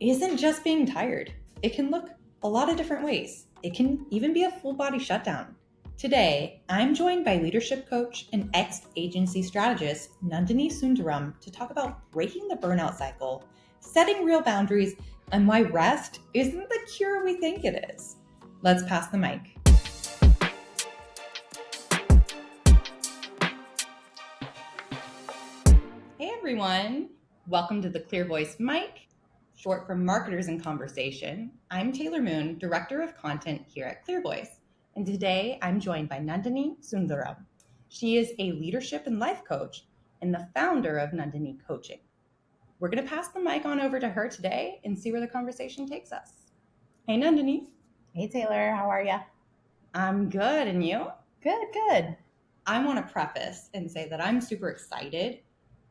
isn't just being tired. It can look a lot of different ways. It can even be a full body shutdown. Today, I'm joined by leadership coach and ex-agency strategist Nandhini Sundaram to talk about breaking the burnout cycle, setting real boundaries, and why rest isn't the cure we think it is. Let's pass the mic. Hey everyone, welcome to the ClearVoice mic, short for Marketers in Conversation. I'm Taylor Moon, Director of Content here at ClearVoice, and today I'm joined by Nandhini Sundaram. She is a leadership and life coach and the founder of Nandhini Coaching. We're going to pass the mic on over to her today and see where the conversation takes us. Hey Nandhini. Hey Taylor, how are you? I'm good, and you? Good. I want to preface and say that I'm super excited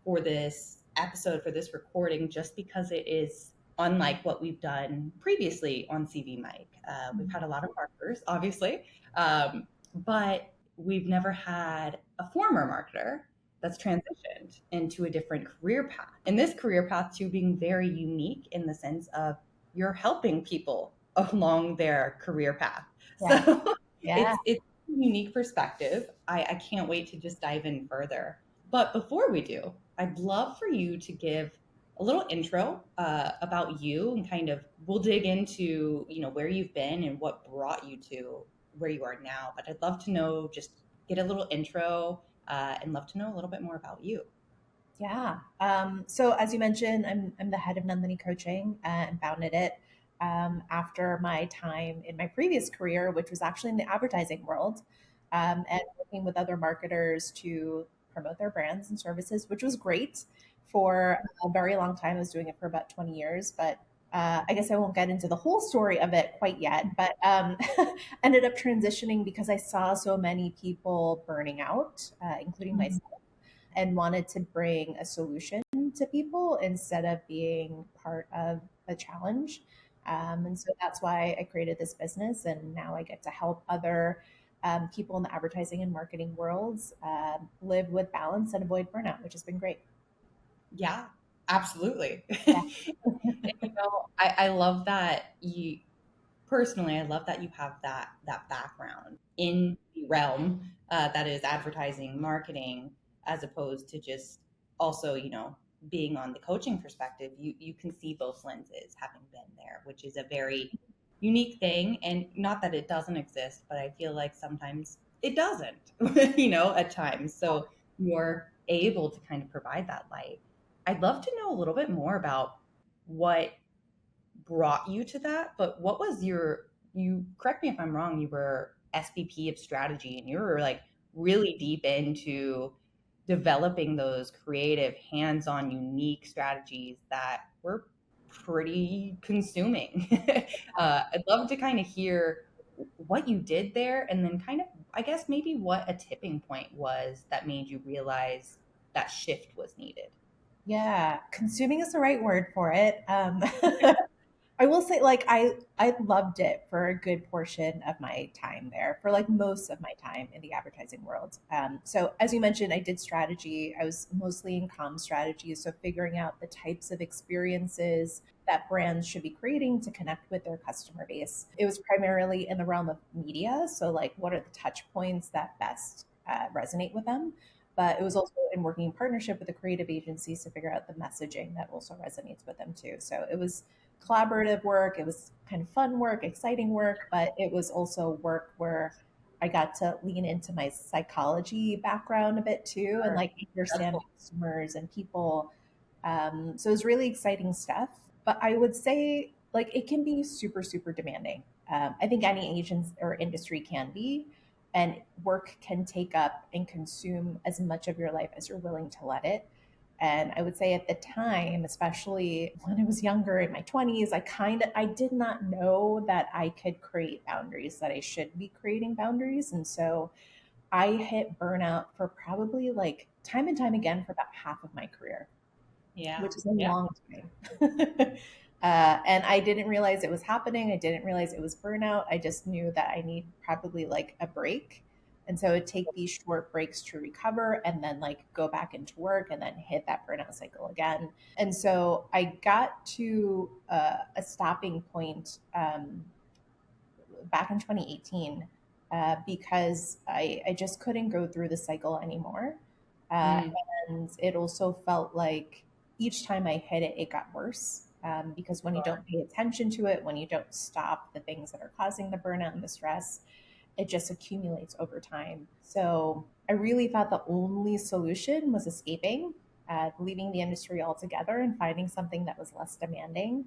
for this episode, for this recording, just because it is unlike what we've done previously on CV Mike. We've had a lot of marketers, obviously, but we've never had a former marketer that's transitioned into a different career path. And this career path, too, being very unique in the sense of you're helping people along their career path. Yeah. So Yeah. it's a unique perspective. I can't wait to just dive in further. But before we do, I'd love for you to give a little intro about you, and kind of we'll dig into where you've been and what brought you to where you are now. But I'd love to know, just get a little intro and love to know a little bit more about you. Yeah. So as you mentioned, I'm the head of Nandhini Coaching and founded it after my time in my previous career, which was actually in the advertising world, and working with other marketers to promote their brands and services, which was great for a very long time. I was doing it for about 20 years, but I guess I won't get into the whole story of it quite yet, but ended up transitioning because I saw so many people burning out, including myself, and wanted to bring a solution to people instead of being part of a challenge. And so that's why I created this business. And now I get to help other people in the advertising and marketing worlds live with balance and avoid burnout, which has been great. Yeah, absolutely. Yeah. I love that you personally. I love that you have that background in the realm that is advertising, marketing, as opposed to just also being on the coaching perspective. You can see both lenses, having been there, which is a very unique thing. And not that it doesn't exist, but I feel like sometimes it doesn't. At times. So you're able to kind of provide that light. I'd love to know a little bit more about what brought you to that, but what was you correct me if I'm wrong, you were SVP of strategy and you were like really deep into developing those creative, hands-on, unique strategies that were pretty consuming. I'd love to kind of hear what you did there, and then kind of, I guess, maybe what a tipping point was that made you realize that shift was needed. Yeah, consuming is the right word for it. I will say, like, I loved it for a good portion of my time there, for like most of my time in the advertising world. So as you mentioned, I did strategy. I was mostly in comm strategy, so figuring out the types of experiences that brands should be creating to connect with their customer base. It was primarily in the realm of media, so like, what are the touch points that best resonate with them? But it was also in working in partnership with the creative agencies to figure out the messaging that also resonates with them too. So it was collaborative work. It was kind of fun work, exciting work, but it was also work where I got to lean into my psychology background a bit too, and like That's understand cool. customers and people. So it was really exciting stuff. But I would say like it can be super, super demanding. I think any agents or industry can be, and work can take up and consume as much of your life as you're willing to let it. And I would say at the time, especially when I was younger in my 20s, I did not know that I could create boundaries, that I should be creating boundaries. And so I hit burnout for probably like time and time again for about half of my career, Yeah. which is a Yeah. long time. And I didn't realize it was happening. I didn't realize it was burnout. I just knew that I need probably like a break. And so it'd take these short breaks to recover and then like go back into work and then hit that burnout cycle again. And so I got to a stopping point back in 2018 because I just couldn't go through the cycle anymore. Uh, Mm, and it also felt like each time I hit it, it got worse. Because when you sure. don't pay attention to it, when you don't stop the things that are causing the burnout and the stress, it just accumulates over time. So I really thought the only solution was escaping, leaving the industry altogether and finding something that was less demanding.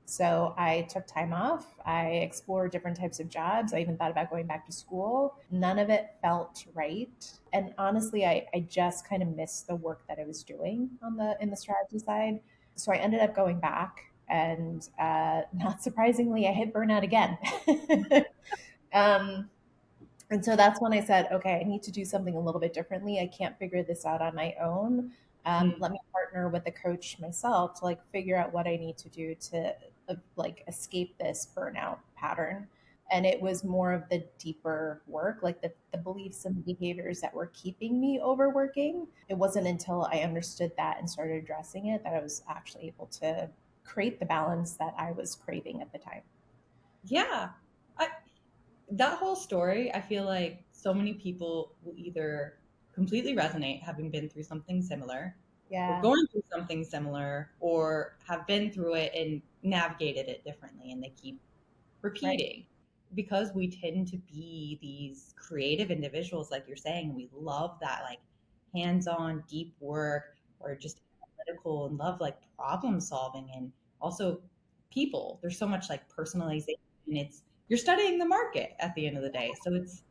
So I took time off. I explored different types of jobs. I even thought about going back to school. None of it felt right. And honestly, I just kind of missed the work that I was doing on the in the strategy side. So I ended up going back, and not surprisingly, I hit burnout again. um, and so that's when I said, okay, I need to do something a little bit differently. I can't figure this out on my own. Mm, Let me partner with a coach myself to like figure out what I need to do to like escape this burnout pattern. And it was more of the deeper work, like the beliefs and the behaviors that were keeping me overworking. It wasn't until I understood that and started addressing it that I was actually able to create the balance that I was craving at the time. yeah. I, that whole story, I feel like so many people will either completely resonate having been through something similar or Yeah, going through something similar or have been through it and navigated it differently and they keep right. repeating because we tend to be these creative individuals like you're saying. We love that like hands-on deep work or just analytical and love like problem solving and also people. There's so much like personalization. It's you're studying the market at the end of the day, so it's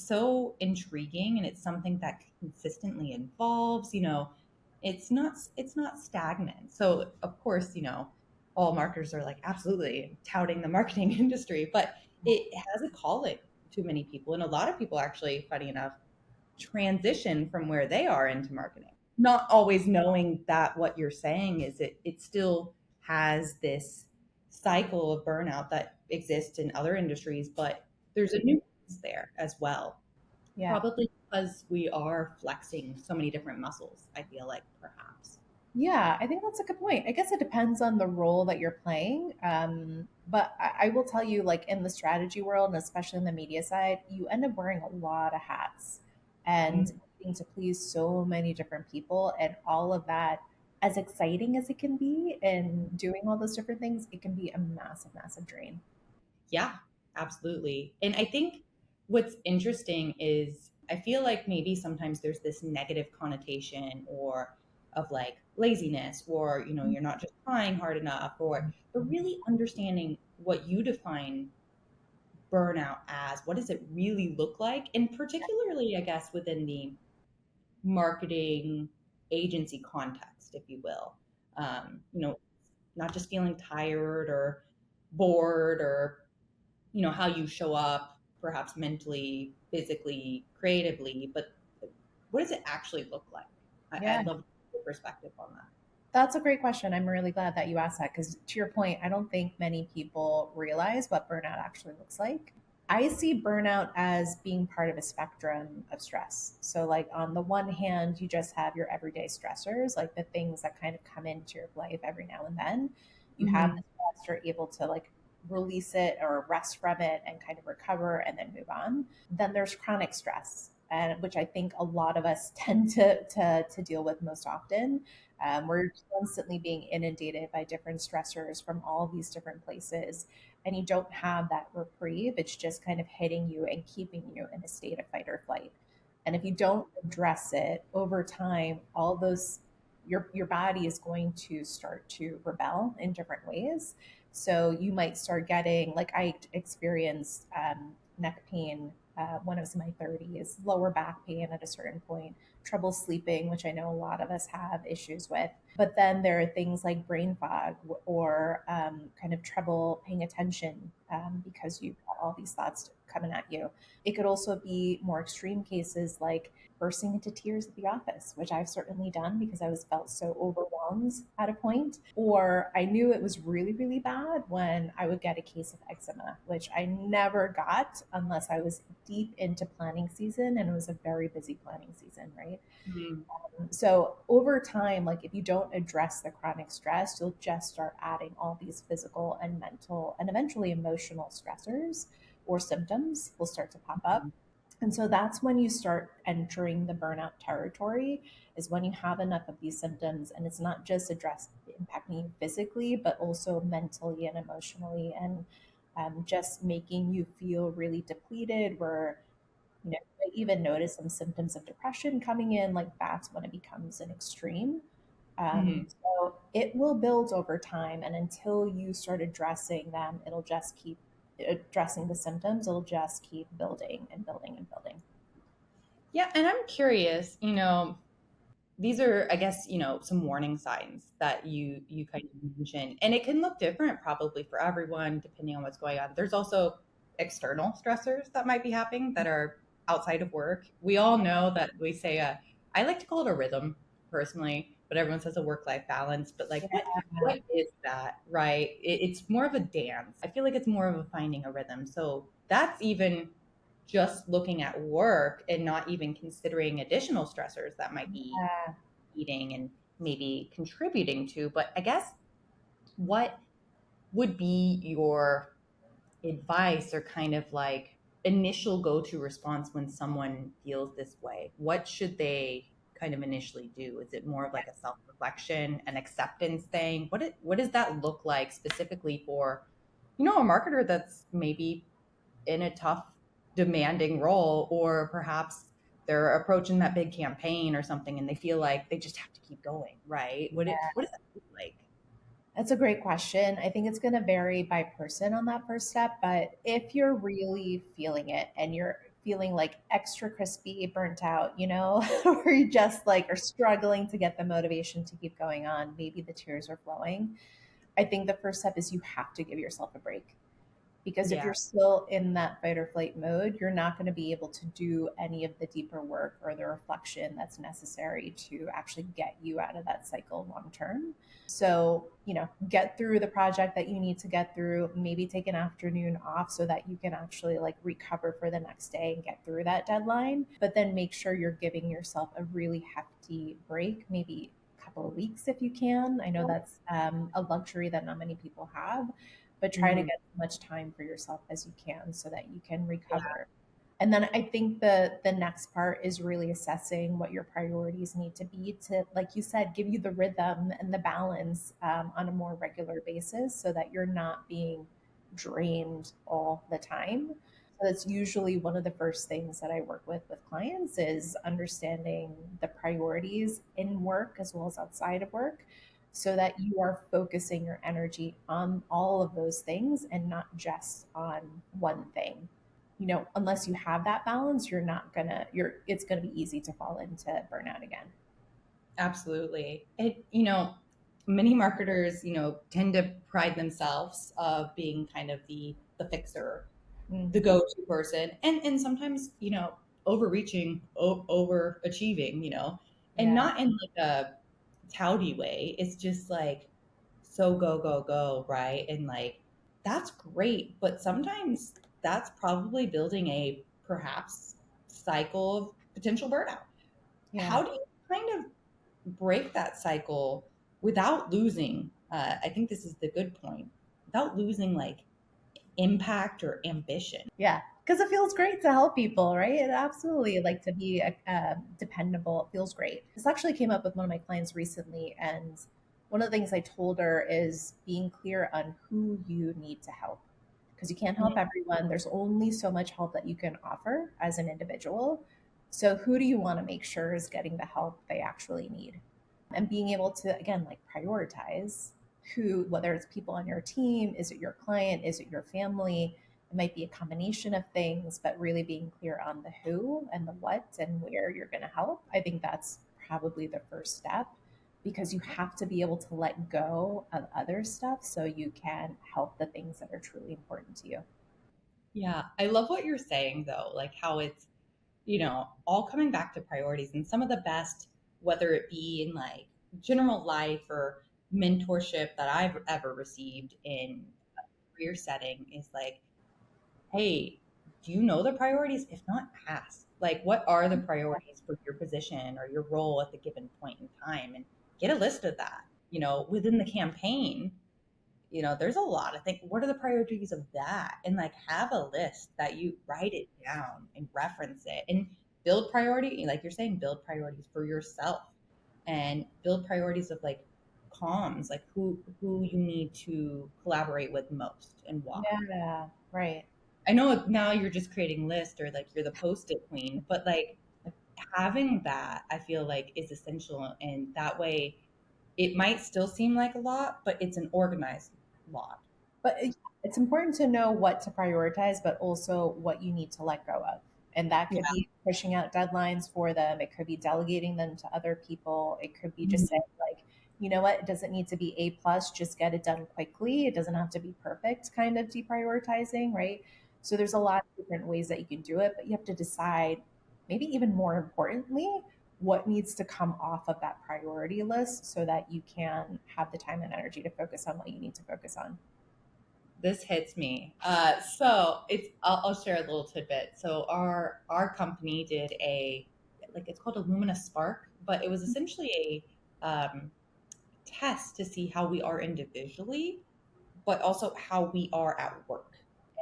so intriguing and it's something that consistently evolves. It's not stagnant. So of course, all marketers are like absolutely touting the marketing industry, but it has a calling to many people. And a lot of people actually, funny enough, transition from where they are into marketing, not always knowing that what you're saying is it still has this cycle of burnout that exists in other industries, but there's a nuance there as well. Yeah. Probably because we are flexing so many different muscles, I feel like perhaps. Yeah, I think that's a good point. I guess it depends on the role that you're playing. But I will tell you, like in the strategy world, and especially in the media side, you end up wearing a lot of hats and Mm. needing to please so many different people. And all of that, as exciting as it can be, and doing all those different things, it can be a massive, massive drain. Yeah, absolutely. And I think what's interesting is I feel like maybe sometimes there's this negative connotation or of like laziness or you're not just trying hard enough or but really understanding what you define burnout as. What does it really look like? And particularly I guess within the marketing agency context, if you will. Not just feeling tired or bored or how you show up perhaps mentally, physically, creatively, but what does it actually look like? Yeah. I'd love your perspective on that. That's a great question. I'm really glad that you asked that because, to your point, I don't think many people realize what burnout actually looks like. I see burnout as being part of a spectrum of stress. So, like, on the one hand, you just have your everyday stressors, like the things that kind of come into your life every now and then. You have Mm-hmm. the stress, you're able to like release it or rest from it and kind of recover and then move on. Then there's chronic stress, and which I think a lot of us tend to deal with most often. We're constantly being inundated by different stressors from all these different places, and you don't have that reprieve. It's just kind of hitting you and keeping you in a state of fight or flight. And if you don't address it over time, all those your body is going to start to rebel in different ways. So you might start getting like I experienced neck pain when I was in my 30s, lower back pain at a certain point, trouble sleeping, which I know a lot of us have issues with. But then there are things like brain fog or kind of trouble paying attention because you've got all these thoughts coming at you. It could also be more extreme cases like bursting into tears at the office, which I've certainly done because I was felt so overwhelmed at a point. Or I knew it was really, really bad when I would get a case of eczema, which I never got unless I was deep into planning season and it was a very busy planning season, right? Mhm. So over time, like if you don't address the chronic stress, you'll just start adding all these physical and mental and eventually emotional stressors or symptoms will start to pop up. And so that's when you start entering the burnout territory, is when you have enough of these symptoms and it's not just addressed impacting you physically, but also mentally and emotionally, and just making you feel really depleted, where I even notice some symptoms of depression coming in, like that's when it becomes an extreme. Mhm. So it will build over time, and until you start addressing them, it'll just keep addressing the symptoms. It'll just keep building and building and building. Yeah, and I'm curious, these are, I guess, some warning signs that you kind of mentioned, and it can look different probably for everyone depending on what's going on. There's also external stressors that might be happening that are outside of work. We all know that we say, I like to call it a rhythm personally, but everyone says a work-life balance. But like, what is that, right? It's more of a dance. I feel like it's more of a finding a rhythm. So that's even just looking at work and not even considering additional stressors that might be Yeah. eating and maybe contributing to. But I guess what would be your advice or kind of like initial go to response when someone feels this way? What should they kind of initially do? Is it more of like a self reflection, an acceptance thing? What does that look like specifically for, a marketer that's maybe in a tough, demanding role, or perhaps they're approaching that big campaign or something and they feel like they just have to keep going, right? What does that look like? That's a great question. I think it's going to vary by person on that first step. But if you're really feeling it and you're feeling like extra crispy, burnt out, or you just like are struggling to get the motivation to keep going on, maybe the tears are flowing. I think the first step is you have to give yourself a break, because if Yeah. you're still in that fight or flight mode, you're not going to be able to do any of the deeper work or the reflection that's necessary to actually get you out of that cycle long term. So, get through the project that you need to get through, maybe take an afternoon off so that you can actually like recover for the next day and get through that deadline. But then make sure you're giving yourself a really hefty break, maybe a couple of weeks if you can. I know that's a luxury that not many people have, but try to Mhm. get as much time for yourself as you can so that you can Yeah. recover. And then I think the next part is really assessing what your priorities need to be to, like you said, give you the rhythm and the balance on a more regular basis so that you're not being drained all the time. So that's usually one of the first things that I work with clients is understanding the priorities in work as well as outside of work, so that you are focusing your energy on all of those things and not just on one thing. Unless you have that balance, it's gonna be easy to fall into burnout again. Absolutely. Many marketers, tend to pride themselves of being kind of the fixer, the Mm, go-to person, and sometimes, overreaching, overachieving, and yeah, not in like a touty way. It's just like so go, go, go, right? And like that's great, but sometimes that's probably building a perhaps cycle of potential burnout. yeah. How do you kind of break that cycle without losing? I think this is the good point. Without losing like impact or ambition. Yeah, because it feels great to help people, right? It absolutely, like, to be dependable. It feels great. This actually came up with one of my clients recently, and one of the things I told her is being clear on who you need to help, because you can't help Mhm. everyone. There's only so much help that you can offer as an individual. So who do you want to make sure is getting the help they actually need? And being able to, again, like, prioritize who, whether it's people on your team, is it your client, is it your family, It might be a combination of things, but really being clear on the who and the what and where you're going to help. I think that's probably the first step, because you have to be able to let go of other stuff so you can help the things that are truly important to you. Yeah, I love what you're saying though, like how it's, all coming back to priorities. And some of the best, whether it be in like general life or mentorship that I've ever received in a career setting, is like, hey, do you know the priorities? If not, ask. Like, what are the priorities for your position or your role at the given point in time? And get a list of that. Within the campaign, there's a lot of things. What are the priorities of that? And like have a list that you write it down and reference it and build priority, like you're saying, build priorities for yourself and build priorities of like comms, like who you need to collaborate with most and why. Yeah, right. I know now you're just creating lists or like you're the post-it queen, but like having that I feel like is essential. And that way it might still seem like a lot, but it's an organized lot. But it's important to know what to prioritize, but also what you need to let go of. And that could Yeah. be pushing out deadlines for them. It could be delegating them to other people. It could be just saying, Mhm. like, you know what, it doesn't need to be A plus, just get it done quickly. It doesn't have to be perfect, kind of deprioritizing, right? So there's a lot of different ways that you can do it, but you have to decide, maybe even more importantly, what needs to come off of that priority list so that you can have the time and energy to focus on what you need to focus on. This hits me. So I'll share a little tidbit. So our company did it's called a Lumina Spark, but it was essentially a test to see how we are individually, but also how we are at work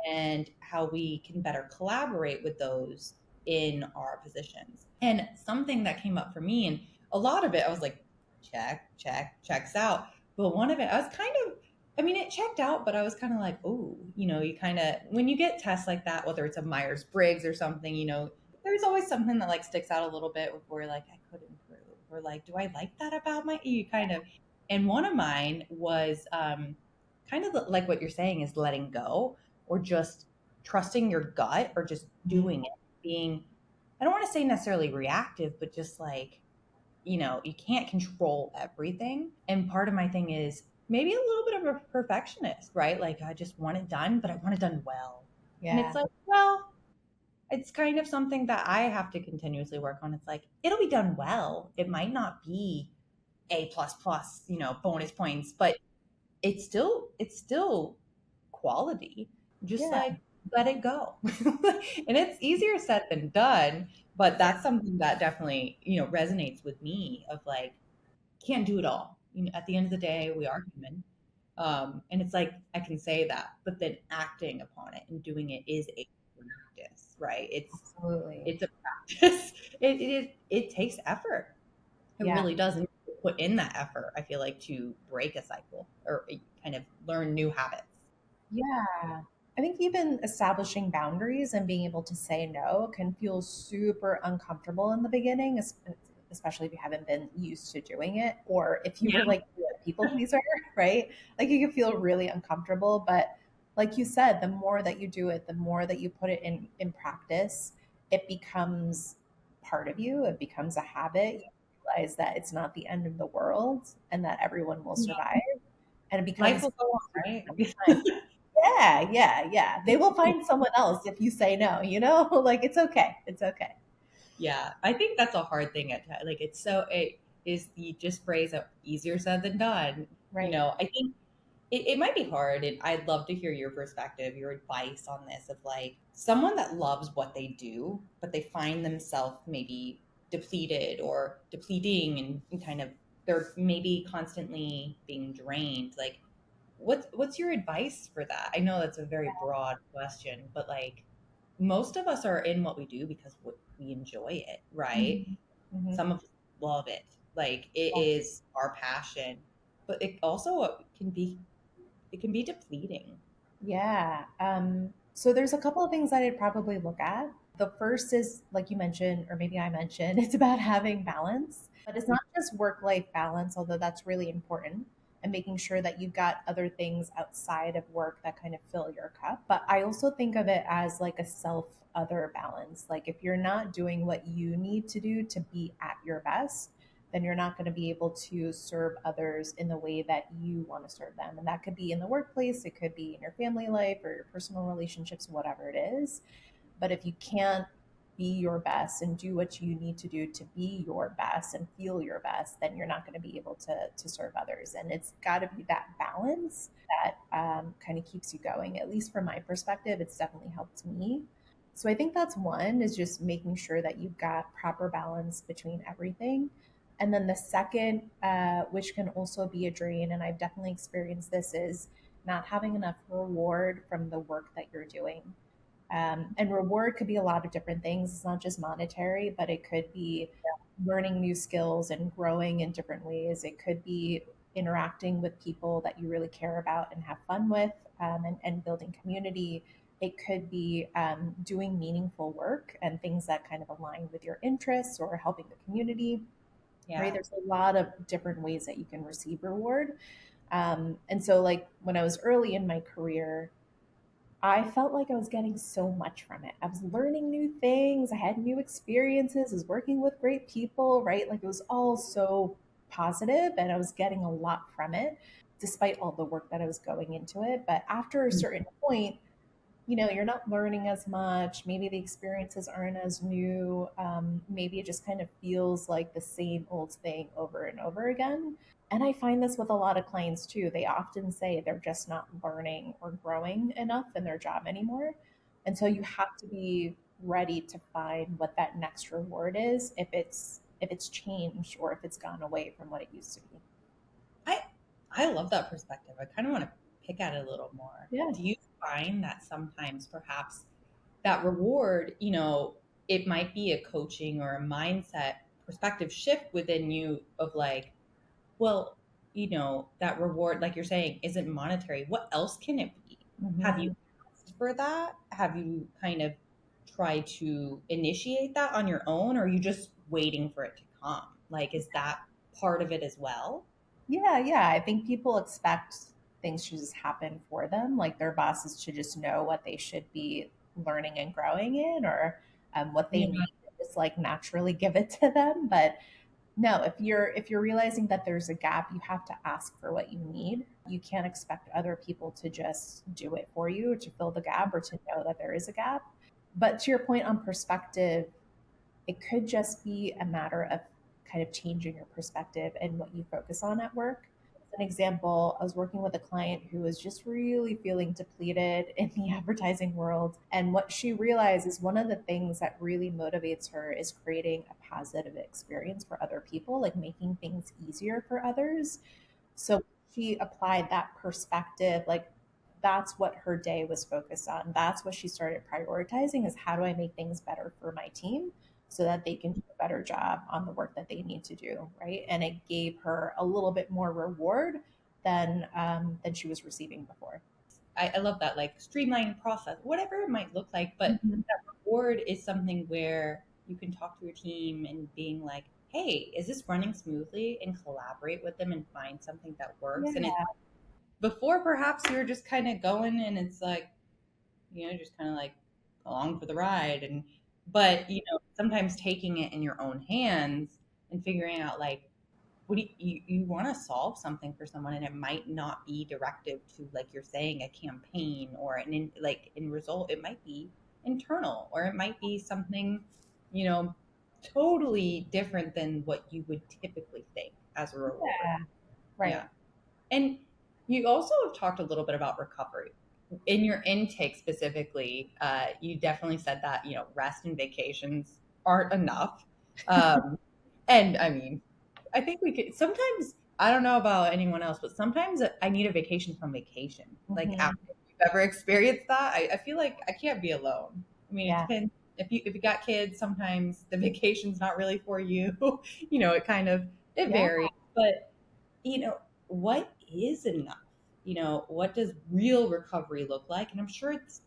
and how we can better collaborate with those in our positions. And something that came up for me, and a lot of it, I was like, check, check, checks out. But one of it, I was kind of, I mean, it checked out, but I was kind of like, oh, you kind of, when you get tests like that, whether it's a Myers Briggs or something, there's always something that like sticks out a little bit where like I could improve, or like, do I like that about you kind of, and one of mine was kind of like what you're saying is letting go or just trusting your gut or just doing it, being, I don't want to say necessarily reactive, but just like, you can't control everything. And part of my thing is maybe a little bit of a perfectionist, right? Like I just want it done, but I want it done well. And it's Yeah. like, well, it's kind of something that I have to continuously work on. It's like, it'll be done well. It might not be A plus plus, bonus points, but it's still quality. Just Yeah. like let it go. And it's easier said than done, but Yeah. that's something that definitely, resonates with me of like can't do it all. At the end of the day, we are human. And it's like I can say that, but then acting upon it and doing it is a practice, right? It's Absolutely. it's a practice. It takes effort. It Yeah. really does. And you put in that effort, I feel like, to break a cycle or kind of learn new habits. Yeah. I think even establishing boundaries and being able to say no can feel super uncomfortable in the beginning, especially if you haven't been used to doing it, or if you were Yeah. like a people pleaser, right? Like you can feel really uncomfortable. But like you said, the more that you do it, the more that you put it in practice, it becomes part of you. It becomes a habit. You realize that it's not the end of the world and that everyone will survive. And it Life becomes will go on, right? over time. Yeah, yeah, yeah. They will find someone else if you say no, you know? Like it's okay. It's okay. Yeah, I think that's a hard thing at times. Like it is the just phrase of easier said than done. Right. I think it might be hard, and I'd love to hear your perspective, your advice on this of like someone that loves what they do, but they find themselves maybe depleted or depleting and kind of they're maybe constantly being drained. Like what's your advice for that? I know that's a very broad question, but like most of us are in what we do because we enjoy it, right? Mhm. Mhm. Some of us love it. Like it Yeah. is our passion, but it also it can be depleting. Yeah. So there's a couple of things that I'd probably look at. The first is, like you mentioned, or maybe I mentioned, it's about having balance. But it's not just work-life balance, although that's really important. and making sure that you've got other things outside of work that kind of fill your cup. But I also think of it as like a self other balance. Like if you're not doing what you need to do to be at your best, then you're not going to be able to serve others in the way that you want to serve them. And that could be in the workplace, it could be in your family life or your personal relationships, whatever it is. But if you can't be your best and do what you need to do to be your best and feel your best, then you're not going to be able to serve others. And it's got to be that balance that kind of keeps you going. At least from my perspective, it's definitely helped me. So I think that's one is just making sure that you've got proper balance between everything. And then the second, which can also be a drain, and I've definitely experienced this, is not having enough reward from the work that you're doing. And reward could be a lot of different things. It's not just monetary, but it could be learning new skills and growing in different ways. It could be interacting with people that you really care about and have fun with, and building community. It could be doing meaningful work and things that kind of align with your interests or helping the community, right? Yeah. There's a lot of different ways that you can receive reward. And so, like, when I was early in my career, I felt like I was getting so much from it. I was learning new things. I had new experiences. I was working with great people, right? Like it was all so positive and I was getting a lot from it, despite all the work that I was going into it. But after a certain point, you're not learning as much. Maybe the experiences aren't as new. Maybe it just kind of feels like the same old thing over and over again. And I find this with a lot of clients too. They often say they're just not learning or growing enough in their job anymore. And so you have to be ready to find what that next reward is if it's changed or if it's gone away from what it used to be. I I love that perspective. I kind of want to pick at it a little more. Yeah. Do you find that sometimes perhaps that reward, it might be a coaching or a mindset perspective shift within you of like, well, that reward, like you're saying, isn't monetary. What else can it be? Have you Mhm. asked for that? Have you kind of tried to initiate that on your own, or are you just waiting for it to come? Like, is that part of it as well? Yeah, yeah. I think people expect things to just happen for them, like their bosses should just know what they should be learning and growing in, or what they Yeah. need, just like naturally give it to them. But no, if you're realizing that there's a gap, you have to ask for what you need. You can't expect other people to just do it for you or to fill the gap or to know that there is a gap. But to your point on perspective, it could just be a matter of kind of changing your perspective and what you focus on at work. As an example, I was working with a client who was just really feeling depleted in the advertising world. And what she realized is one of the things that really motivates her is creating a positive experience for other people, like making things easier for others. So she applied that perspective, like that's what her day was focused on. That's what she started prioritizing is how do I make things better for my team so that they can do a better job on the work that they need to do, right? And it gave her a little bit more reward than she was receiving before. I love that, like streamlined process, whatever it might look like. But Mhm. that reward is something where you can talk to your team and being like, hey, is this running smoothly? And collaborate with them and find something that works. And it's Yeah, before perhaps you're just kind of going and it's like, just kind of like along for the ride. But, sometimes taking it in your own hands and figuring out like, what do you want to solve something for someone, and it might not be directive to, like you're saying, a campaign or in result, it might be internal, or it might be something, you know totally different than what you would typically think as a reward. yeah, Yeah. right. And you also have talked a little bit about recovery in your intake specifically. You definitely said that rest and vacations aren't enough. Um, and I mean, I think we could sometimes. I don't know about anyone else, but sometimes I need a vacation from vacation. Like, Hmm. after you've ever experienced that, I feel like I can't be alone. I mean, it Yeah, depends. If you got kids, sometimes the vacation's not really for you. It kind of it yeah. varies. But you know, what is enough? What does real recovery look like? And I'm sure it's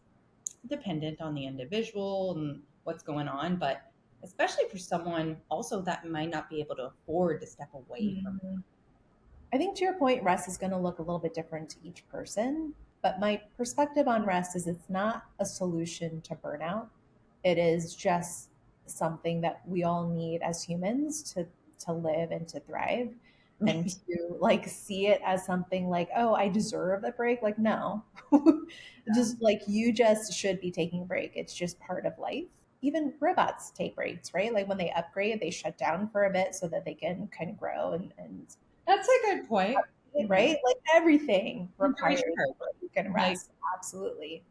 dependent on the individual and what's going on, but especially for someone also that might not be able to afford to step away from Mhm. I think to your point, rest is going to look a little bit different to each person. But my perspective on rest is it's not a solution to burnout. It is just something that we all need as humans to live and to thrive, and to like see it as something like, oh, I deserve a break. Like, no, just like you just should be taking a break. It's just part of life. Even robots take breaks, right? Like when they upgrade, they shut down for a bit so that they can kind of grow and That's a good point. right? Like everything I'm very requires sure. a break and Like, rest. Absolutely.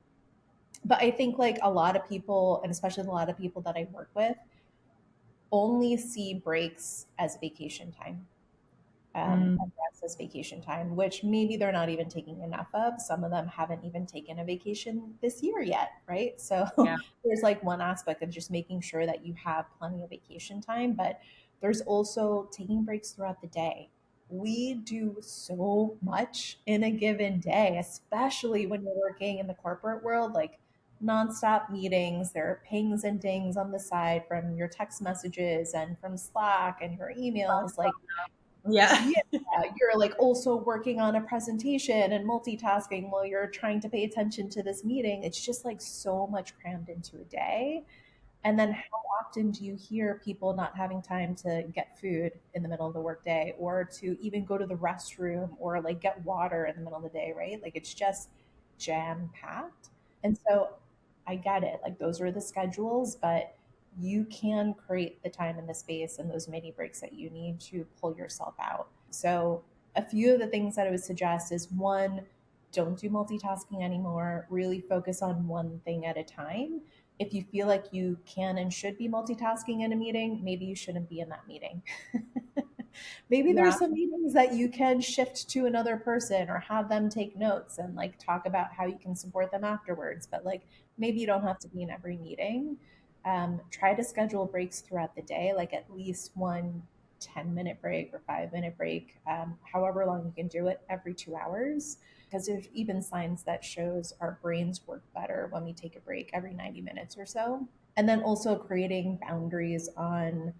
But I think like a lot of people, and especially a lot of people that I work with, only see breaks as vacation time, mm, and rest as vacation time, which maybe they're not even taking enough of. Some of them haven't even taken a vacation this year yet, right? So yeah, there's like one aspect of just making sure that you have plenty of vacation time, but there's also taking breaks throughout the day. We do so much in a given day, especially when you're working in the corporate world, like nonstop meetings. There are pings and dings on the side from your text messages and from Slack and your emails. Like, yeah. yeah, you're like also working on a presentation and multitasking while you're trying to pay attention to this meeting. It's just like so much crammed into a day. And then how often do you hear people not having time to get food in the middle of the workday, or to even go to the restroom, or like get water in the middle of the day, right? Like it's just jam packed. And so I get it. Like those are the schedules, but you can create the time and the space and those mini breaks that you need to pull yourself out. So a few of the things that I would suggest is one, don't do multitasking anymore. Really focus on one thing at a time. If you feel like you can and should be multitasking in a meeting, maybe you shouldn't be in that meeting. Maybe Yeah. there's some meetings that you can shift to another person or have them take notes and like talk about how you can support them afterwards. But like maybe you don't have to be in every meeting. Try to schedule breaks throughout the day, like at least one 10-minute break or 5-minute break, however long you can do it every 2 hours, because there's even science that shows our brains work better when we take a break every 90 minutes or so. And then also creating boundaries on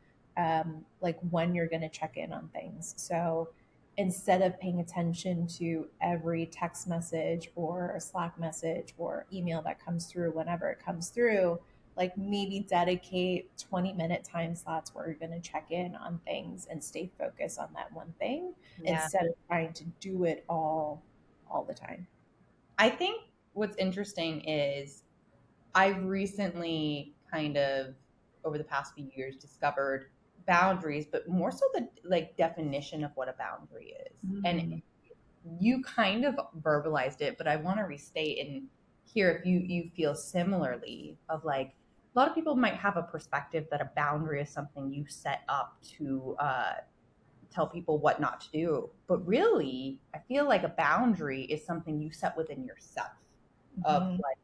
like when you're going to check in on things. So instead of paying attention to every text message or a Slack message or email that comes through whenever it comes through, like maybe dedicate 20-minute time slots where you're going to check in on things and stay focused on that one thing Yeah. instead of trying to do it all the time. I think what's interesting is I've recently kind of over the past few years discovered boundaries, but more so the like definition of what a boundary is. And Mm. you kind of verbalized it, but I want to restate and hear if you feel similarly of like a lot of people might have a perspective that a boundary is something you set up to tell people what not to do. But really, I feel like a boundary is something you set within yourself of Mhm. like,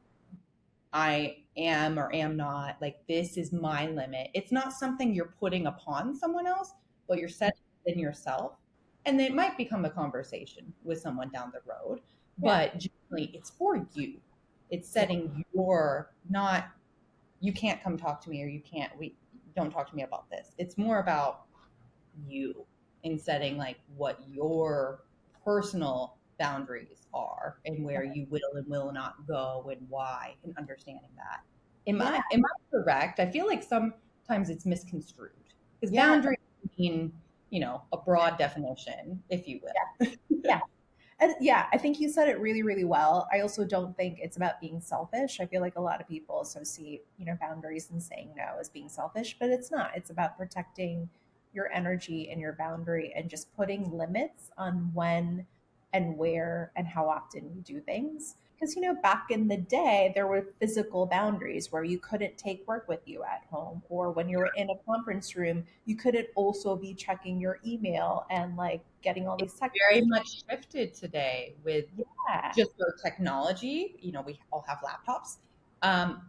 I am or am not, like, this is my limit. It's not something you're putting upon someone else, but you're setting within yourself. And it might become a conversation with someone down the road, Yeah. but generally it's for you. It's Yeah. setting your, not, you can't come talk to me or you can't, we don't talk to me about this. It's more about you in setting like what your personal boundaries are and where you will and will not go and why and understanding that. Yeah. Am I correct? I feel like sometimes it's misconstrued because Yeah. boundaries mean, a broad definition, if you Yeah. will. Yeah. And yeah, I think you said it really, really well. I also don't think it's about being selfish. I feel like a lot of people associate, boundaries and saying no as being selfish, but it's not. It's about protecting your energy and your boundary and just putting limits on when and where and how often you do things. Because, back in the day, there were physical boundaries where you couldn't take work with you at home, or when you were in a conference room, you couldn't also be checking your email and like getting all It's these text very messages. much shifted today with Yeah. just our technology. We all have laptops.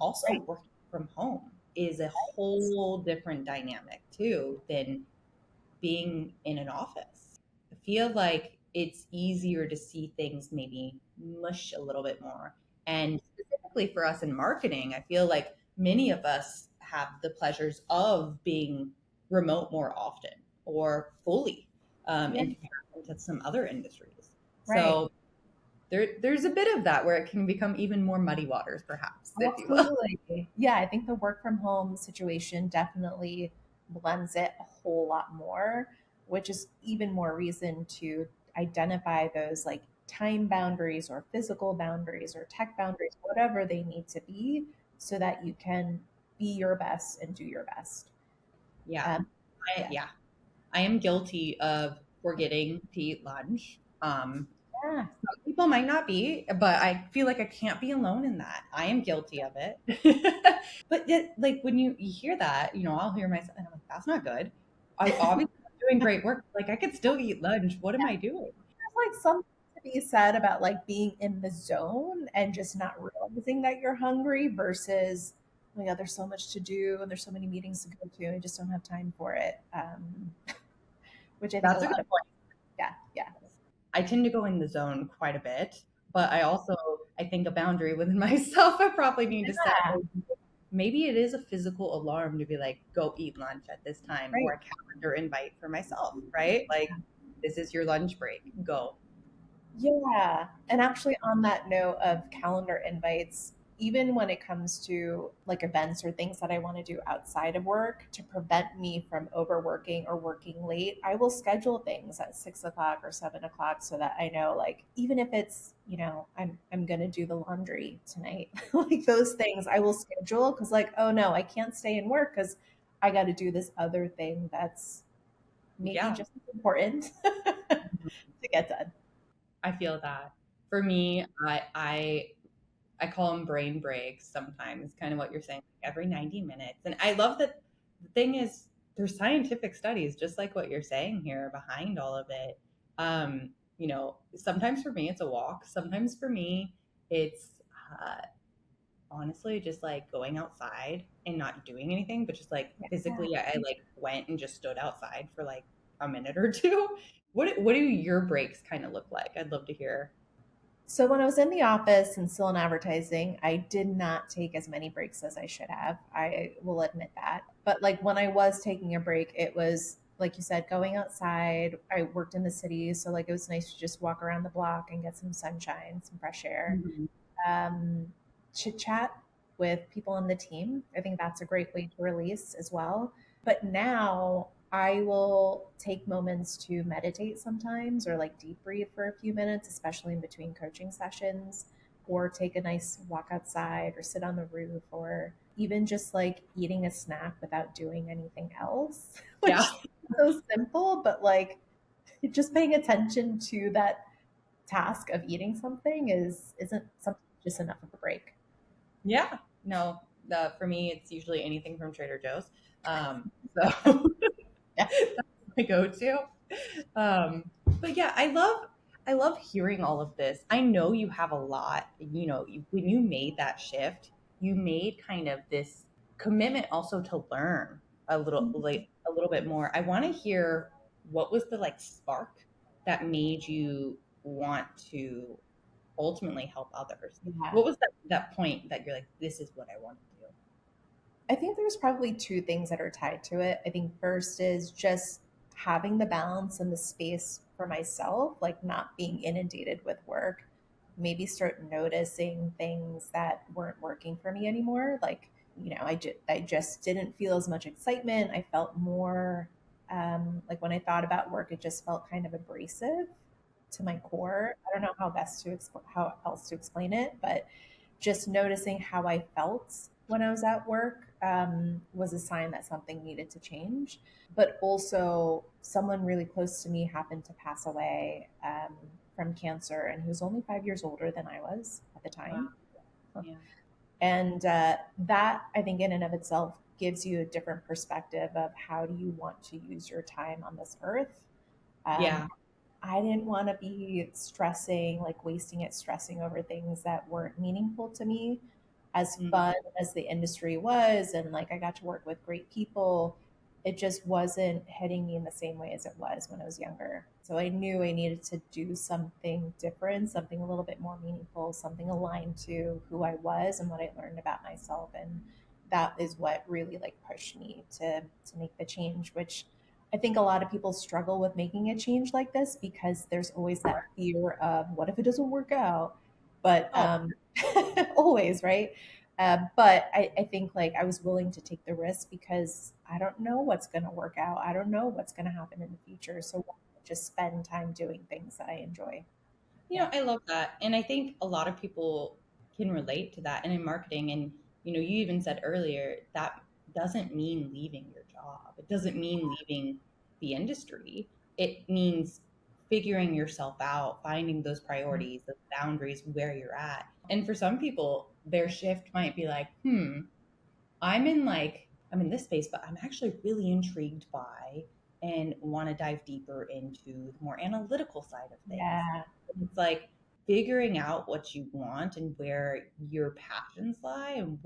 Also, Right. working from home is a whole different dynamic too than being in an office. I feel like it's easier to see things maybe mush a little bit more. And specifically for us in marketing, I feel like many of us have the pleasures of being remote more often or fully Yeah. in comparison. into some other industries. Right. So there's a bit of that where it can become even more muddy waters, perhaps, Oh, if you will. absolutely. Yeah, I think the work from home situation definitely blends it a whole lot more, which is even more reason to identify those like time boundaries or physical boundaries or tech boundaries, whatever they need to be, so that you can be your best and do your best. Yeah. Um, yeah. Yeah. I am guilty of forgetting to eat lunch. Yeah. Some people might not be, but I feel like I can't be alone in that. I am guilty of it. But yet, like when you hear that, I'll hear myself and I'm like, that's not good. I obviously am doing great work. Like I could still eat lunch. What am I doing? There's like something to be said about like being in the zone and just not realizing that you're hungry versus, oh my God, there's so much to do and there's so many meetings to go to. I just don't have time for it. Which I think a That's a lot good of, point. yeah, yeah, I tend to go in the zone quite a bit, but I think a boundary within myself I probably need to set. yeah, Maybe it is a physical alarm to be like, go eat lunch at this time, or right. a calendar invite for myself, right? Like, this is your lunch break. Go. Yeah. And actually, on that note of calendar invites, even when it comes to like events or things that I want to do outside of work to prevent me from overworking or working late, I will schedule things at 6 o'clock or 7 o'clock so that I know, like, even if it's, I'm gonna do the laundry tonight, like those things I will schedule because, like, oh no, I can't stay in work because I got to do this other thing that's maybe Yeah, just as important to get done. I feel that. For me, I call them brain breaks sometimes, kind of what you're saying, like every 90 minutes. And I love that the thing is, there's scientific studies, just like what you're saying here, behind all of it. Sometimes for me, it's a walk. Sometimes for me, it's uh, honestly just like going outside and not doing anything, but just like Yeah. physically, I like went and just stood outside for like a minute or two. What do your breaks kind of look like? I'd love to hear. So when I was in the office and still in advertising, I did not take as many breaks as I should have. I will admit that. But like when I was taking a break, it was like you said, going outside. I worked in the city, so like it was nice to just walk around the block and get some sunshine, some fresh air. Mhm. um, Chit chat with people on the team. I think that's a great way to release as well. But now I will take moments to meditate sometimes or like deep breathe for a few minutes, especially in between coaching sessions, or take a nice walk outside or sit on the roof or even just like eating a snack without doing anything else, which Yeah. is so simple, but like just paying attention to that task of eating something isn't something just enough of a break. Yeah. No, for me, it's usually anything from Trader Joe's. So Yeah. that's my go-to. But yeah, I love hearing all of this. I know you have a lot. When you made that shift, you made kind of this commitment also to learn a little bit more. I want to hear what was the like spark that made you want to ultimately help others. Yeah. What was that point that you're like, this is what I want to do? I think there's probably two things that are tied to it. I think first is just having the balance and the space for myself, like not being inundated with work, maybe start noticing things that weren't working for me anymore. Like, I just didn't feel as much excitement. I felt more like when I thought about work, it just felt kind of abrasive to my core. I don't know how else to explain it, but just noticing how I felt when I was at work was a sign that something needed to change. But also, someone really close to me happened to pass away from cancer, and he was only 5 years older than I was at the Wow. time. Yeah. And that, I think, in and of itself, gives you a different perspective of how do you want to use your time on this earth. Um, Yeah. I didn't want to be stressing, like wasting it stressing over things that weren't meaningful to me. As Mm. fun as the industry was, and like I got to work with great people, it just wasn't hitting me in the same way as it was when I was younger. So I knew I needed to do something different, something a little bit more meaningful, something aligned to who I was and what I learned about myself. And that is what really like pushed me to make the change, which I think a lot of people struggle with making a change like this because there's always that fear of what if it doesn't work out? But Oh, always, right? But I think like I was willing to take the risk because I don't know what's going to work out. I don't know what's going to happen in the future. So why not just spend time doing things that I enjoy? Yeah. I love that. And I think a lot of people can relate to that. And in marketing, and, you even said earlier that doesn't mean leaving your job, it doesn't mean leaving the industry. It means figuring yourself out, finding those priorities, those boundaries where you're at. And for some people, their shift might be like, I'm in this space, but I'm actually really intrigued by and want to dive deeper into the more analytical side of things. Yeah. And it's like figuring out what you want and where your passions lie and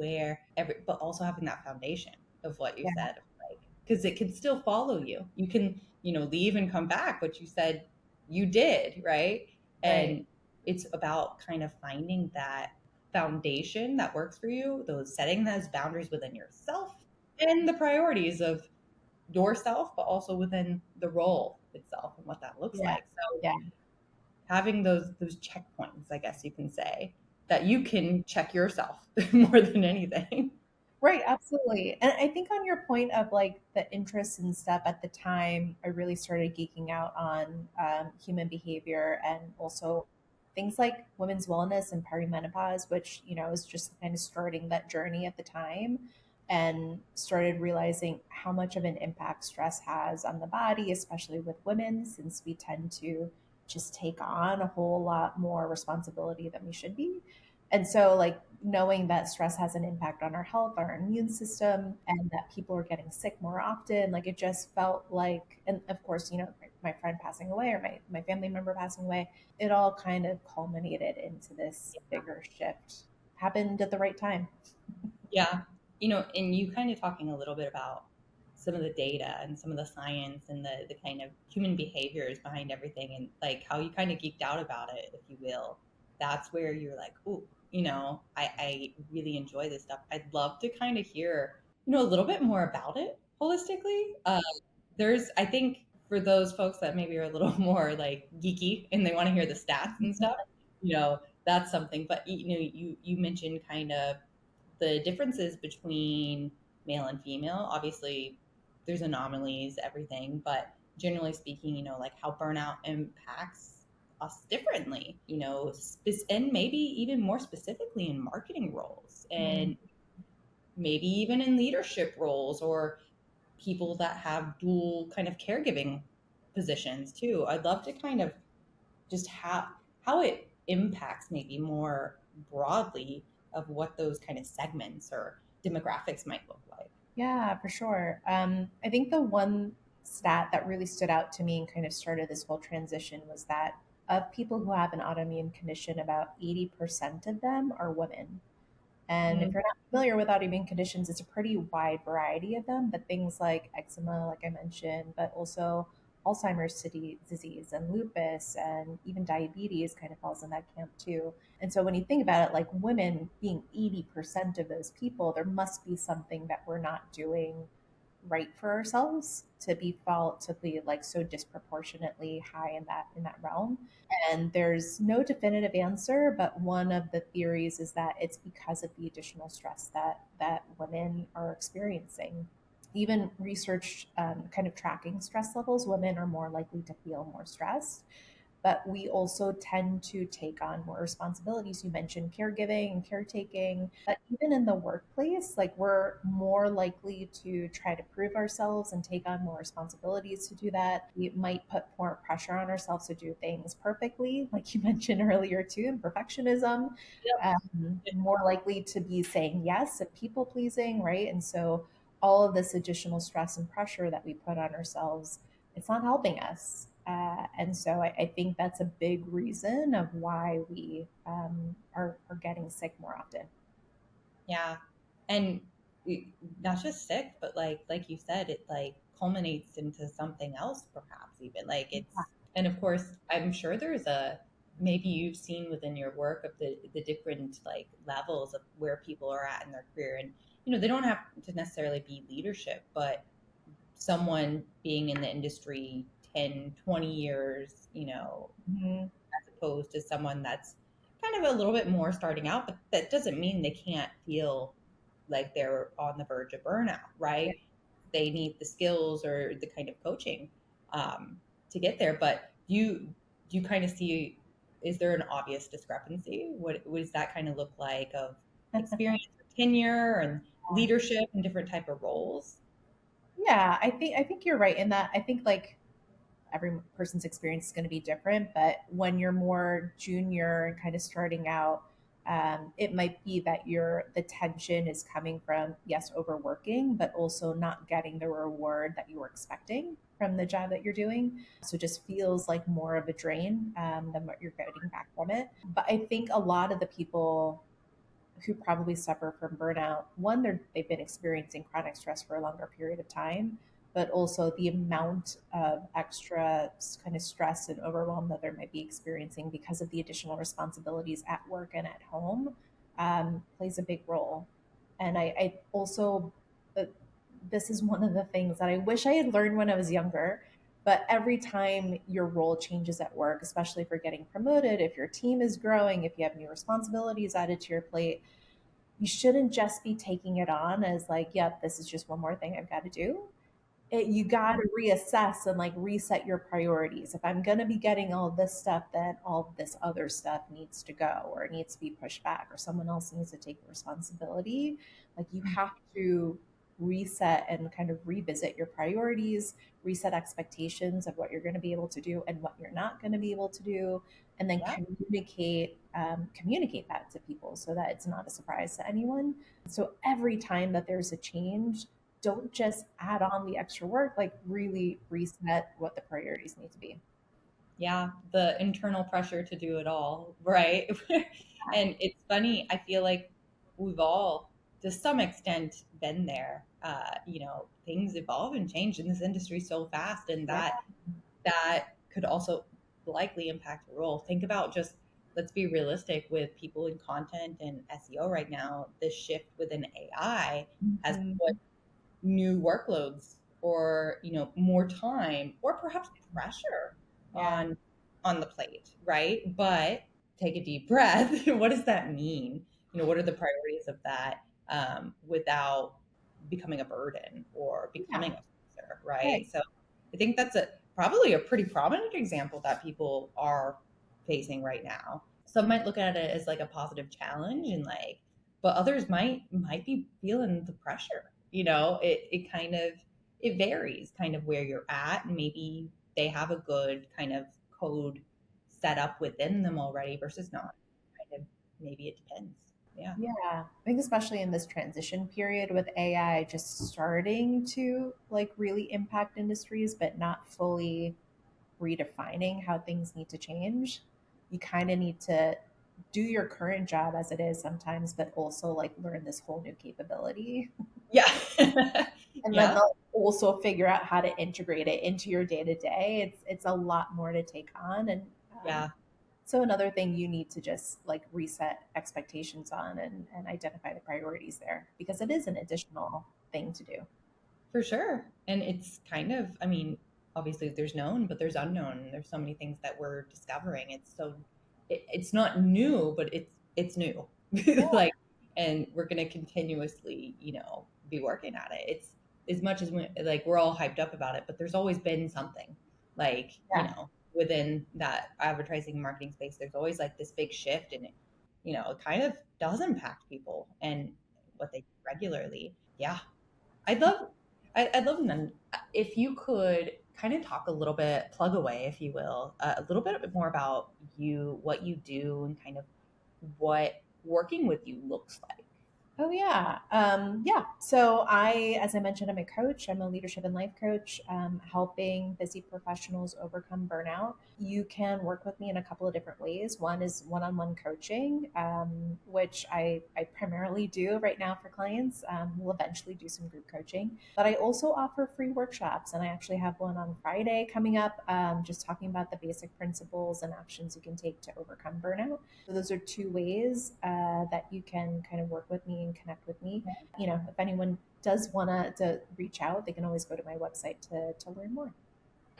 but also having that foundation of what you Yeah. said, like, because it can still follow you. You can, leave and come back, what you said you did, right? Right. And it's about kind of finding that foundation that works for you, those setting those boundaries within yourself and the priorities of yourself, but also within the role itself and what that looks Yeah. like. So Yeah. having those checkpoints, I guess you can say, that you can check yourself more than anything. Right, absolutely. And I think on your point of like the interests and stuff at the time, I really started geeking out on human behavior and also things like women's wellness and perimenopause, which, was just kind of starting that journey at the time and started realizing how much of an impact stress has on the body, especially with women, since we tend to just take on a whole lot more responsibility than we should be. And so, like, knowing that stress has an impact on our health, our immune system, and that people are getting sick more often, like, it just felt like, and of course, my friend passing away or my family member passing away, it all kind of culminated into this bigger shift. Happened at the right time. Yeah. And you kind of talking a little bit about some of the data and some of the science and the kind of human behaviors behind everything and like how you kind of geeked out about it, if you will. That's where you're like, oh, I really enjoy this stuff. I'd love to kind of hear, a little bit more about it holistically. I think for those folks that maybe are a little more like geeky and they want to hear the stats and stuff, that's something. But you mentioned kind of the differences between male and female. Obviously, there's anomalies, everything, but generally speaking, like how burnout impacts us differently, and maybe even more specifically in marketing roles Mm. and maybe even in leadership roles or people that have dual kind of caregiving positions too. I'd love to kind of just how it impacts maybe more broadly of what those kind of segments or demographics might look like. Yeah, for sure. I think the one stat that really stood out to me and kind of started this whole transition was that of people who have an autoimmune condition, about 80% of them are women. And if Mm, you're not familiar with autoimmune conditions, it's a pretty wide variety of them, but things like eczema, like I mentioned, but also Alzheimer's disease and lupus and even diabetes kind of falls in that camp too. And so when you think about it, like women being 80% of those people, there must be something that we're not doing right for ourselves to be felt to be like so disproportionately high in that realm. And there's no definitive answer, but one of the theories is that it's because of the additional stress that women are experiencing. Even research kind of tracking stress levels, women are more likely to feel more stressed, but we also tend to take on more responsibilities. You mentioned caregiving and caretaking, but even in the workplace, like we're more likely to try to prove ourselves and take on more responsibilities to do that. We might put more pressure on ourselves to do things perfectly, like you mentioned earlier too, and perfectionism. More likely to be saying yes and people pleasing, right? And so all of this additional stress and pressure that we put on ourselves, it's not helping us. And so I think that's a big reason of why we are getting sick more often. yeah. And not just sick, but like you said, it like culminates into something else perhaps even. Like and of course, I'm sure there's a maybe you've seen within your work of the different like levels of where people are at in their career. And they don't have to necessarily be leadership, but someone being in the industry 10, 20 years, Mhm. as opposed to someone that's kind of a little bit more starting out, but that doesn't mean they can't feel like they're on the verge of burnout, Yeah. right? They need the skills or the kind of coaching to get there. But do you kind of see, is there an obvious discrepancy? What does that kind of look like of experience or tenure and leadership and different type of roles? Yeah, I think you're right in that. I think like every person's experience is going to be different, but when you're more junior and kind of starting out, it might be that the tension is coming from, yes, overworking, but also not getting the reward that you were expecting from the job that you're doing. So it just feels like more of a drain than what you're getting back from it. But I think a lot of the people who probably suffer from burnout, one, they've been experiencing chronic stress for a longer period of time, but also the amount of extra kind of stress and overwhelm that they might be experiencing because of the additional responsibilities at work and at home plays a big role. And I also, uh, this is one of the things that I wish I had learned when I was younger. But every time your role changes at work, especially if you're getting promoted, if your team is growing, if you have new responsibilities added to your plate, you shouldn't just be taking it on as like, yep, this is just one more thing I've got to do. You got to reassess and like reset your priorities. If I'm going to be getting all this stuff, then all this other stuff needs to go or it needs to be pushed back or someone else needs to take the responsibility. Like you have to reset and kind of revisit your priorities, reset expectations of what you're going to be able to do and what you're not going to be able to do, and then Yeah. communicate that to people so that it's not a surprise to anyone. So every time that there's a change, don't just add on the extra work, like really reset what the priorities need to be. Yeah, the internal pressure to do it all, right? And it's funny, I feel like we've all, to some extent, been there. Things evolve and change in this industry so fast, and Yeah. that could also likely impact your role. Think about just, let's be realistic with people in content and SEO right now. This shift within AI has put Mhm. new workloads or more time or perhaps pressure Yeah. on the plate, right? But take a deep breath. What does that mean? What are the priorities of that, without becoming a burden or becoming Yeah. a stressor, right? Right. So I think that's a probably a pretty prominent example that people are facing right now. Some might look at it as like a positive challenge and like, but others might be feeling the pressure. It kind of, it varies kind of where you're at, and maybe they have a good kind of code set up within them already versus not. Kind of, maybe it depends. Yeah. Yeah. I think especially in this transition period with AI just starting to like really impact industries, but not fully redefining how things need to change. You kind of need to do your current job as it is sometimes, but also like learn this whole new capability. Yeah. And then Yeah. they'll also figure out how to integrate it into your day to day. It's a lot more to take on, and Yeah. so another thing you need to just like reset expectations on and identify the priorities there because it is an additional thing to do. For sure. And it's kind of, I mean, obviously there's known, but there's unknown. There's so many things that we're discovering. It's not new, but it's new. Yeah, Like, and we're going to continuously, be working at it. It's as much as like we're all hyped up about it, but there's always been something like, yeah, within that advertising and marketing space, there's always like this big shift, and it kind of does impact people and what they do regularly. Yeah. I'd love, I'd love if you could kind of talk a little bit, plug away, if you will, a little bit more about you, what you do, and kind of what working with you looks like. Oh yeah. Yeah. So as I mentioned, I'm a coach. I'm a leadership and life coach, helping busy professionals overcome burnout. You can work with me in a couple of different ways. One is one-on-one coaching, which I primarily do right now for clients. We'll eventually do some group coaching, but I also offer free workshops, and I actually have one on Friday coming up, just talking about the basic principles and actions you can take to overcome burnout. So those are two ways that you can kind of work with me and connect with me. If anyone does want to reach out, they can always go to my website to learn more.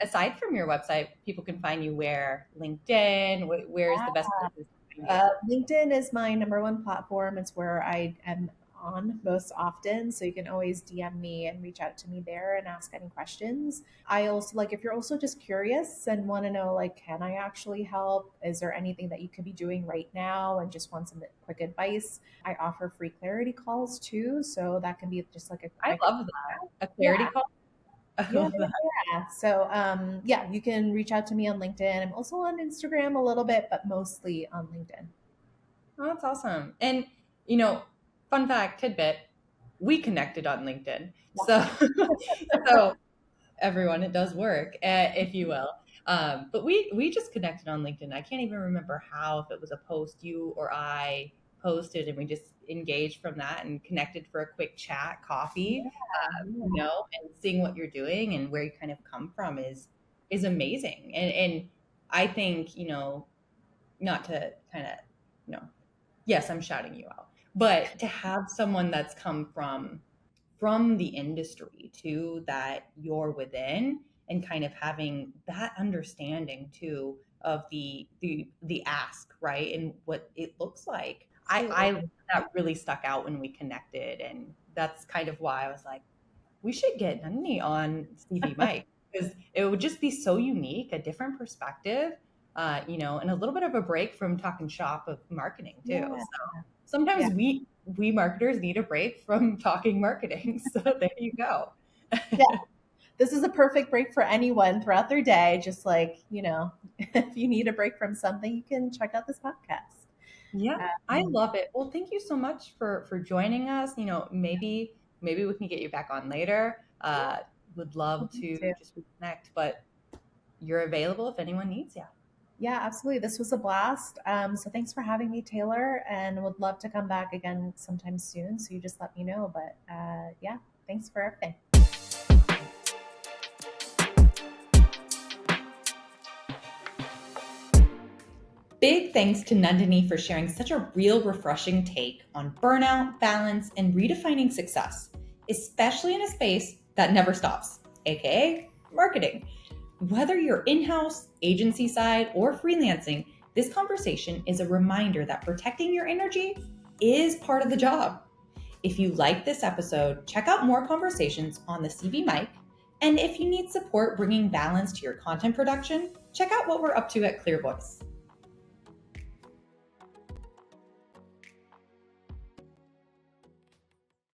Aside from your website, people can find you where? LinkedIn? Where's the best places to find you? LinkedIn is my number one platform. It's where I am on most often. So you can always DM me and reach out to me there and ask any questions. I also like if you're also just curious and want to know, like, can I actually help? Is there anything that you could be doing right now and just want some quick advice? I offer free clarity calls too. So that can be just like a I quick, love that. A clarity yeah. call. I Yeah, love that. yeah. So, yeah, you can reach out to me on LinkedIn. I'm also on Instagram a little bit, but mostly on LinkedIn. Oh, that's awesome. And, you know, fun fact, tidbit, we connected on LinkedIn. So, so everyone, it does work, if you will. But we just connected on LinkedIn. I can't even remember how, if it was a post you or I posted, and we just engaged from that and connected for a quick chat, Yeah, coffee, yeah. and seeing what you're doing and where you kind of come from is amazing. And I think, not to kind of, you know, yes, I'm shouting you out, but to have someone that's come from the industry too, that you're within, and kind of having that understanding too of the ask, right, and what it looks like. I Absolutely. that really stuck out when we connected, and that's kind of why I was like, we should get Nandini on CV Mike, because it would just be so unique, a different perspective, and a little bit of a break from talking shop of marketing too. Yeah, So yeah, sometimes we marketers need a break from talking marketing. So there you go. yeah. This is a perfect break for anyone throughout their day. Just like, if you need a break from something, you can check out this podcast. Yeah, I Um, love it. Well, thank you so much for joining us. Maybe we can get you back on later. Would love to just reconnect, but you're available if anyone needs you. yeah, absolutely. This was a blast. So thanks for having me, Taylor, and would love to come back again sometime soon. So you just let me know. But yeah, thanks for everything. Awesome. Big thanks to Nandini for sharing such a real, refreshing take on burnout, balance, and redefining success, especially in a space that never stops, aka marketing. Whether you're in house, agency side, or freelancing, this conversation is a reminder that protecting your energy is part of the job. If you like this episode, check out more conversations on the CV Mic. And if you need support bringing balance to your content production, check out what we're up to at ClearVoice.